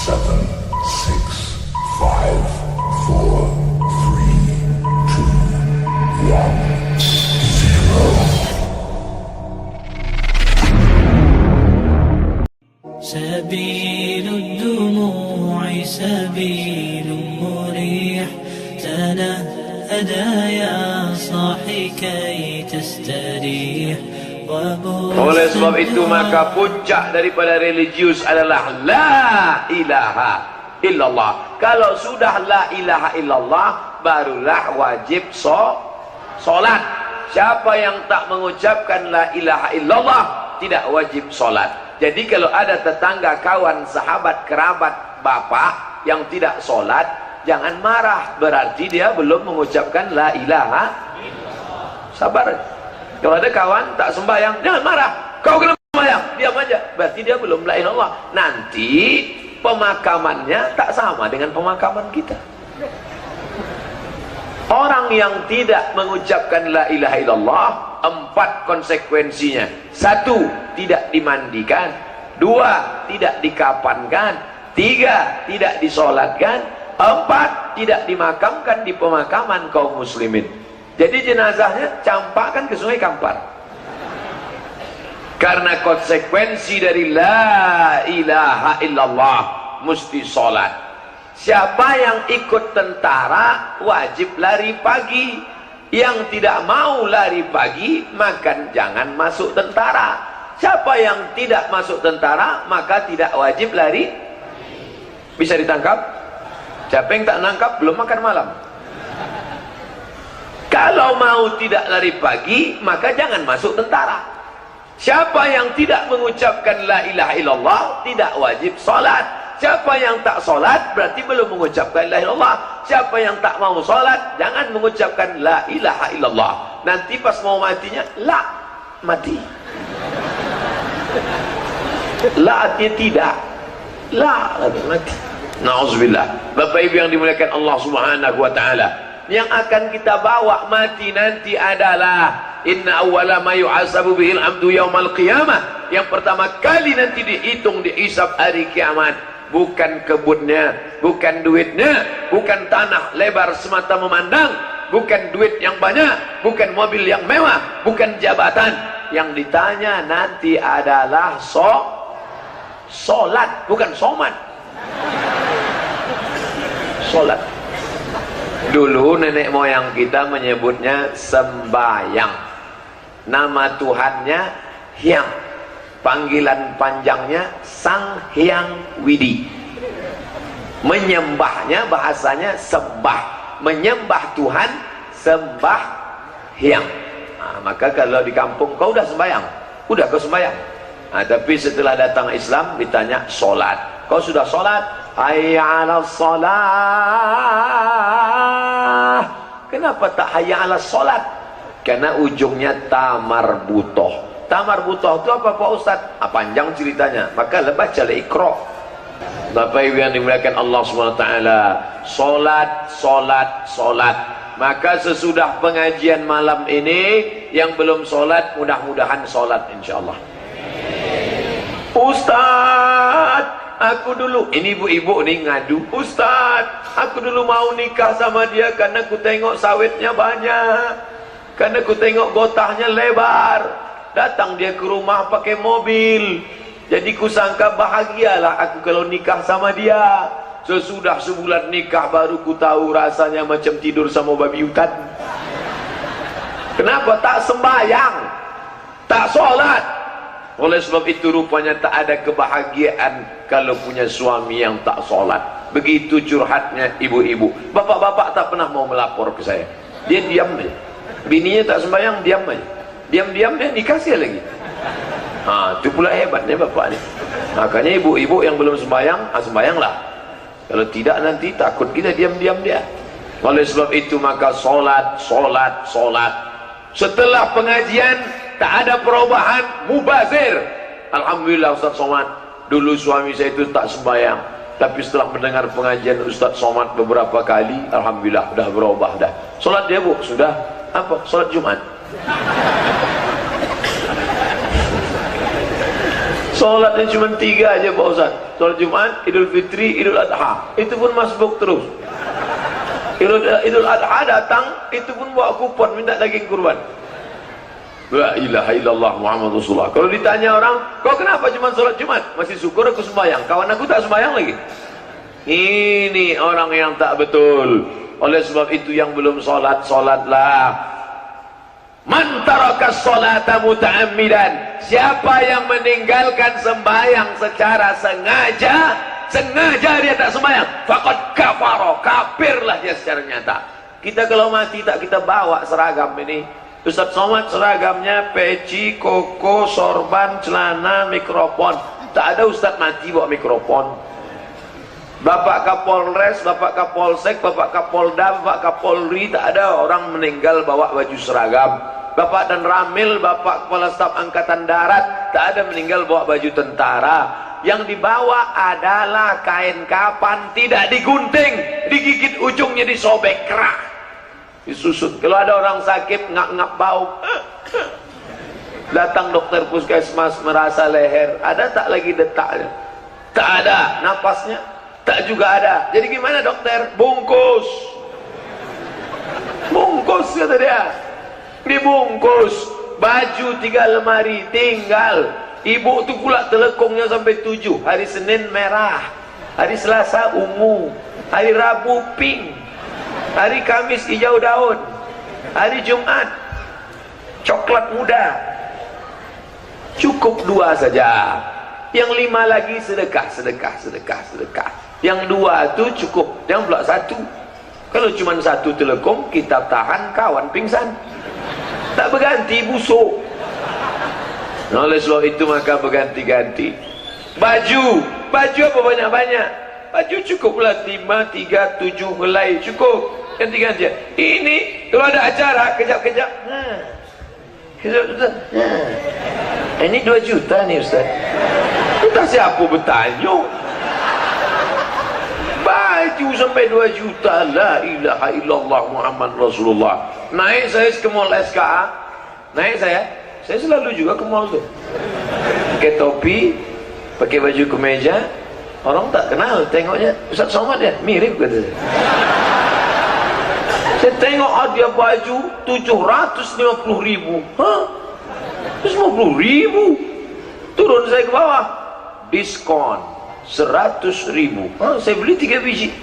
7, 6, 5, 4, 3, 2, 1, 0. سبيل الدموع سبيل مريح تنهدى يا صاحي كي تستريح. Oleh sebab itu maka puncak daripada religius adalah la ilaha illallah. Kalau sudah la ilaha illallah barulah wajib solat. Siapa yang tak mengucapkan la ilaha illallah tidak wajib solat. Jadi kalau ada tetangga, kawan, sahabat, kerabat, bapak yang tidak solat, jangan marah, berarti dia belum mengucapkan la ilaha. Sabar. Kalau ada kawan tak sembahyang, jangan marah. Kau kena sembahyang, diam aja. Berarti dia belum la ilaha illallah. Nanti pemakamannya tak sama dengan pemakaman kita. Orang yang tidak mengucapkan la ilaha illallah, 4 konsekuensinya. 1, tidak dimandikan. 2, tidak dikafankan. 3, tidak disolatkan. 4, tidak dimakamkan di pemakaman kaum muslimin. Jadi jenazahnya campakkan ke Sungai Kampar. Karena konsekuensi dari la ilaha illallah mesti sholat. Siapa yang ikut tentara wajib lari pagi. Yang tidak mau lari pagi maka jangan masuk tentara. Siapa yang tidak masuk tentara maka tidak wajib lari. Bisa ditangkap? Siapa yang tak nangkap belum makan malam. Kalau mau tidak lari pagi maka jangan masuk tentara. Siapa yang tidak mengucapkan la ilaha illallah tidak wajib salat. Siapa yang tak salat berarti belum mengucapkan la ilaha illallah. Siapa yang tak mau salat jangan mengucapkan la ilaha illallah. Nanti pas mau matinya la mati. La artinya tidak. La mati. Nauzubillah. Bapak Ibu yang dimuliakan Allah Subhanahu wa taala, yang akan kita bawa mati nanti adalah inna awwala ma yu'asabu bihil abdu yaumal qiyamah. Yang pertama kali nanti dihitung, dihisab hari kiamat, bukan kebunnya, bukan duitnya, bukan tanah lebar semata memandang, bukan duit yang banyak, bukan mobil yang mewah, bukan jabatan. Yang ditanya nanti adalah solat, bukan somat. Solat. Dulu nenek moyang kita menyebutnya sembahyang. Nama Tuhannya Hyang. Panggilan panjangnya Sang Hyang Widi. Menyembahnya bahasanya sembah. Menyembah Tuhan sembah Hyang. Nah, maka kalau di kampung kau udah sembahyang? Udah kau sembahyang. Nah, tapi setelah datang Islam ditanya solat. Kau sudah solat? Hayya 'alas shalah. Kenapa tak hayya 'alas salat? Karena ujungnya tamar butoh. Tamar butoh itu apa Pak Ustaz? Panjang ceritanya. Maka bacalah Iqra. Bapak Ibu yang dimuliakan Allah SWT, solat. Maka sesudah pengajian malam ini, yang belum solat mudah-mudahan solat insyaallah. Ustaz, aku dulu, ini ibu-ibu nih ngadu, Ustaz, aku dulu mau nikah sama dia karena aku tengok sawitnya banyak, karena aku tengok gotahnya lebar. Datang dia ke rumah pakai mobil, jadi kusangka bahagialah aku kalau nikah sama dia. Sesudah sebulan nikah baru ku tahu rasanya macam tidur sama babi hutan. Kenapa tak sembahyang, tak sholat? Oleh sebab itu rupanya tak ada kebahagiaan kalau punya suami yang tak sholat. Begitu curhatnya ibu-ibu. Bapak-bapak tak pernah mau melapor ke saya. Dia diam aja. Bininya tak sembahyang, diam aja. Diam-diam dia dikasih lagi. Itu pula hebatnya bapak ni. Makanya ibu-ibu yang belum sembahyang, sembahyanglah. Kalau tidak nanti takut kita diam-diam dia. Oleh sebab itu maka solat. Setelah pengajian tak ada perubahan, mubazir. Alhamdulillah Ustaz Somad, dulu suami saya itu tak sembahyang, tapi setelah mendengar pengajian Ustaz Somad beberapa kali, alhamdulillah dah berubah dah. Solat dia Bu, sudah apa? Solat Jumat. Solatnya cuma 3 aja Pak Ustaz. Solat Jumat, Idul Fitri, Idul Adha. Itu pun masbuk terus. Idul Adha datang, itu pun bawa kupon minta daging kurban. La ilaha illallah Muhammad Rasulullah. Kalau ditanya orang, kau kenapa cuma solat Jumat? Masih syukur aku sembahyang. Kawan aku tak sembahyang lagi. Ini orang yang tak betul. Oleh sebab itu yang belum solat, solatlah. Man taraka sholata muta'ammidan, siapa yang meninggalkan sembahyang secara sengaja dia tak sembahyang, faqad kafara, kafirlah dia secara nyata. Kita kalau mati tak kita bawa seragam ini. Ustaz Somad seragamnya peci, koko, sorban, celana, mikrofon. Tak ada Ustaz mati bawa mikrofon. Bapak Kapolres, Bapak Kapolsek, Bapak Kapolda, Bapak Kapolri, tak ada orang meninggal bawa baju seragam. Bapak dan Ramil, Bapak Kepala Staf Angkatan Darat, tak ada meninggal bawa baju tentara. Yang dibawa adalah kain kapan, tidak digunting, digigit ujungnya, disobek kerak, disusut. Kalau ada orang sakit ngap-ngap bau, datang dokter puskesmas merasa leher, ada tak lagi detaknya? Tak ada. Napasnya tak juga ada. Jadi gimana dokter? Bungkus, bungkus kata dia. Dibungkus, baju 3 lemari tinggal. Ibu tu pula telekongnya sampai 7. Hari Senin merah, hari Selasa ungu, hari Rabu pink, hari Kamis hijau daun, hari Jumat coklat muda. Cukup 2 saja, yang 5 lagi sedekah. Yang 2 tu cukup, yang pula 1. Kalau cuma 1 telekong kita tahan, kawan pingsan, tak berganti, busuk. Nah, oleh sebab itu maka berganti-ganti. Baju apa banyak-banyak? Baju cukuplah 5, 3, 7 helai, cukup. Ganti-ganti. Ini kalau ada acara kejap-kejap. Ini 2 juta nih Ustaz. Entah siapa bertanya. Baju sampai 2 juta. La ilaha illallah Muhammad Rasulullah. Naik saya ke mall SKA, naik saya selalu juga ke mall tuh, pakai topi, pakai baju kemeja, orang tak kenal, tengoknya Ustaz Somad ya, mirip kata saya. Saya tengok dia baju 750.000. Hah? 750.000? Turun saya ke bawah, diskon 100.000. Hah? Saya beli 3 biji,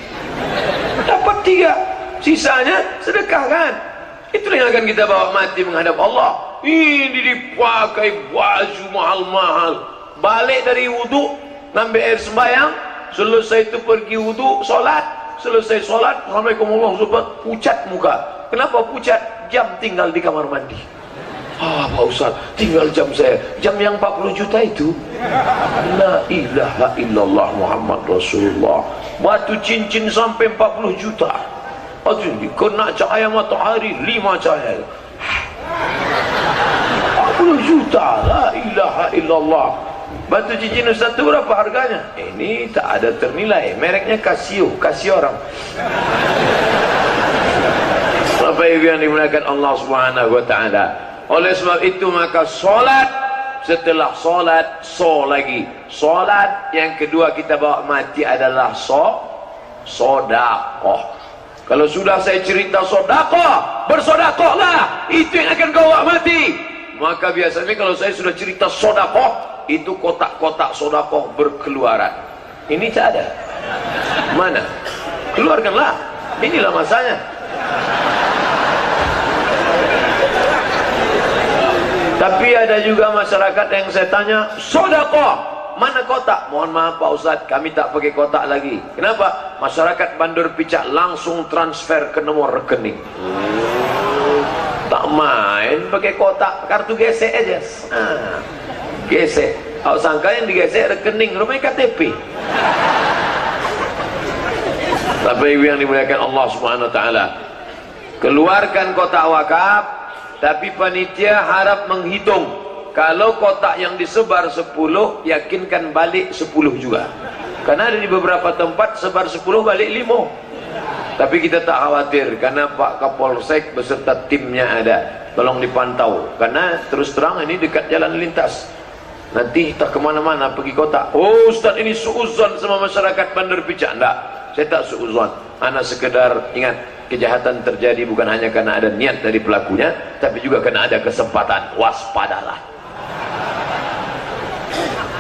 dapat 3, sisanya sedekahkan. Itulah yang akan kita bawa mati menghadap Allah. Ini dipakai baju mahal-mahal, balik dari wudu, ngambil air sembahyang, selesai itu pergi wudu, solat, selesai solat, Assalamualaikum warahmatullahi wabarakatuh, pucat muka. Kenapa pucat? Jam tinggal di kamar mandi. Pak Ustaz, tinggal jam saya, jam yang 40 juta itu. La ilaha illallah Muhammad Rasulullah. Batu cincin sampai 40 juta. Aduh, kena cahaya matahari 5 cahaya 40 juta. La ilaha illallah. Batu cincin Ustaz itu berapa harganya? Ini tak ada ternilai. Mereknya Casio orang. Bapak Ibu yang dimuliakan Allah Subhanahu wa taala. Oleh sebab itu maka solat, setelah solat lagi. Solat yang kedua kita bawa mati adalah sodakoh. Kalau sudah saya cerita sodakoh, bersodakohlah, itu yang akan kau bawa mati. Maka biasanya kalau saya sudah cerita sodakoh, itu kotak-kotak sodakoh berkeluaran. Ini tak ada. Mana? Keluarkanlah. Inilah masanya. Tapi ada juga masyarakat yang saya tanya, sodakoh, mana kotak? Mohon maaf Pak Ustadz, kami tak pakai kotak lagi. Kenapa? Masyarakat Bandar Picak langsung transfer ke nomor rekening. Tak main pakai kotak, kartu gesek aja. Gesek. Kau sangka yang digesek rekening, rumahnya KTP. Bapak Ibu yang dimuliakan Allah Subhanahu wa taala, keluarkan kotak wakaf. Tapi panitia harap menghitung, kalau kotak yang disebar 10, yakinkan balik 10 juga. Karena ada di beberapa tempat sebar 10 balik 5. Tapi kita tak khawatir, karena Pak Kapolsek beserta timnya ada. Tolong dipantau, karena terus terang ini dekat jalan lintas. Nanti tak kemana-mana pergi kota. Oh Ustaz ini suuzon sama masyarakat Bandar Picak. Enggak, saya tak suuzon. Ana sekedar ingat, kejahatan terjadi bukan hanya karena ada niat dari pelakunya, tapi juga karena ada kesempatan. Waspadalah.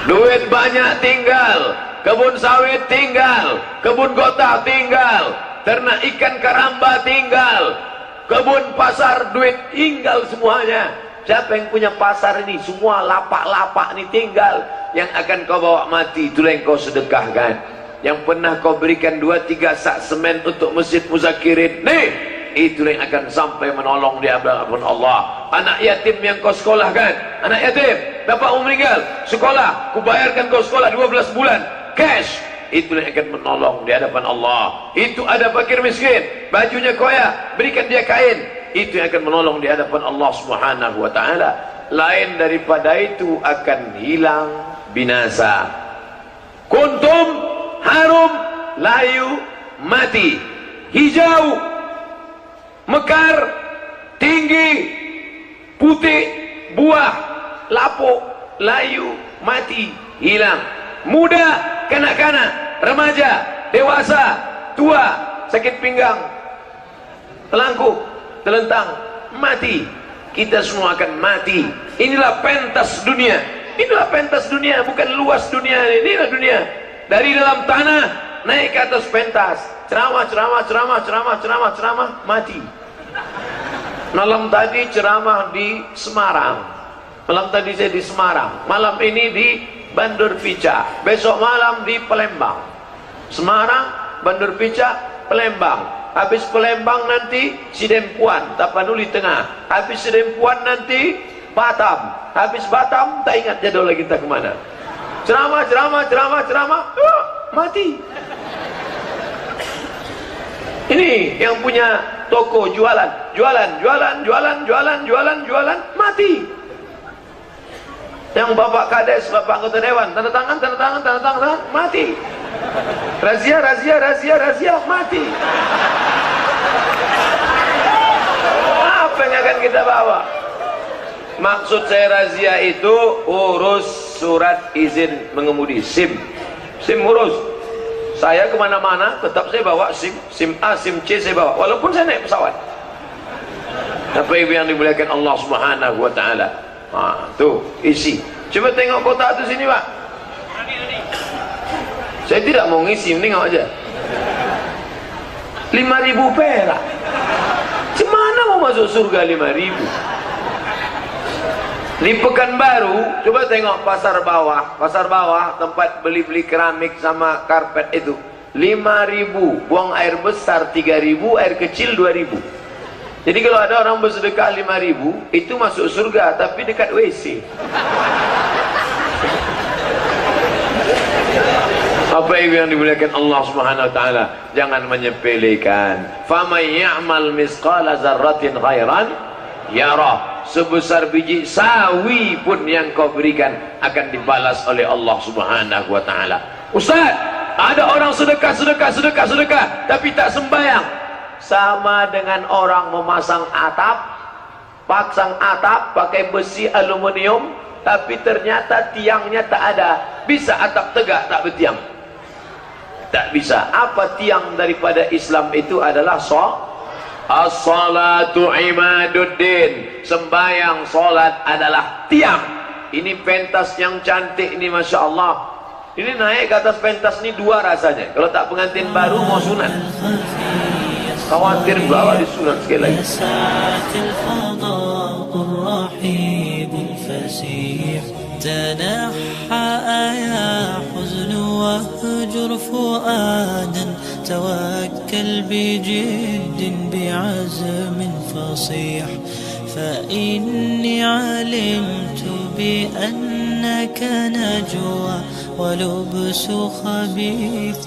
Duit banyak tinggal, kebun sawit tinggal, kebun kota tinggal, ternak ikan karamba tinggal, kebun pasar duit tinggal semuanya. Siapa yang punya pasar ini? Semua lapak-lapak ini tinggal. Yang akan kau bawa mati, itulah yang kau sedekahkan. Yang pernah kau berikan 2-3 sak semen untuk masjid Muzakirin, nih, itulah yang akan sampai menolong di hadapan Allah. Anak yatim yang kau sekolahkan, anak yatim, bapak meninggal, sekolah, ku bayarkan kau sekolah 12 bulan, cash, itulah yang akan menolong di hadapan Allah. Itu ada fakir miskin, bajunya koyak, berikan dia kain, itu yang akan menolong di hadapan Allah Subhanahu wa ta'ala. Lain daripada itu akan hilang binasa. Kuntum harum layu mati, hijau mekar tinggi putih buah lapuk layu mati hilang. Muda kanak-kanak, remaja, dewasa, tua, sakit pinggang, telangkuk, telentang, mati. Kita semua akan mati. Inilah pentas dunia. Inilah pentas dunia, bukan luas dunia. Inilah dunia. Dari dalam tanah naik ke atas pentas. Ceramah, mati. Malam tadi ceramah di Semarang. Malam tadi saya di Semarang. Malam ini di Bandar Picak. Besok malam di Palembang. Semarang, Bandar Picak, Palembang. Habis Palembang nanti Sidempuan, Tapanuli Tengah. Habis Sidempuan nanti Batam. Habis Batam tak ingat jadwal lagi kita kemana. Ceramah, mati. Ini yang punya toko jualan, mati. Yang bapak kades, bapak anggota dewan, tanda tangan, mati. Razia, mati. Apa yang akan kita bawa? Maksud saya razia itu urus surat izin mengemudi, SIM urus. Saya kemana-mana tetap saya bawa SIM A, SIM C saya bawa, walaupun saya naik pesawat. Apa yang dimuliakan Allah Subhanahu wa ta'ala. Tuh isi. Coba tengok kotak itu sini Pak. Saya tidak mau ngisi, tengok aja. 5.000 perak. Gimana mau masuk surga 5.000? Di Pekanbaru, coba tengok pasar bawah tempat beli-beli keramik sama karpet itu 5.000, buang air besar 3.000, air kecil 2.000. Jadi kalau ada orang bersedekah 5.000, itu masuk surga tapi dekat WC. Apa yang dimuliakan Allah Subhanahu wa taala, jangan menyepelekan. Faman ya'mal misqala dzarratin khairan yarah. Sebesar biji sawi pun yang kau berikan akan dibalas oleh Allah Subhanahu wa taala. Ustaz, ada orang sedekah tapi tak sembahyang. Sama dengan orang memasang pasang atap pakai besi aluminium, tapi ternyata tiangnya tak ada. Bisa atap tegak tak bertiang? Tak bisa. Apa tiang daripada Islam itu adalah as-salatu imaduddin. Sembahyang, solat adalah tiang. Ini pentas yang cantik ini, Masya Allah. Ini naik ke atas pentas ini dua rasanya. Kalau tak pengantin baru mau sunat, khawatir bawa disunat sekali lagi. تنحى يا حزن واهجر فؤادا توكل بجد بعزم فصيح فإني علمت بأنك نجوى ولبس خبيث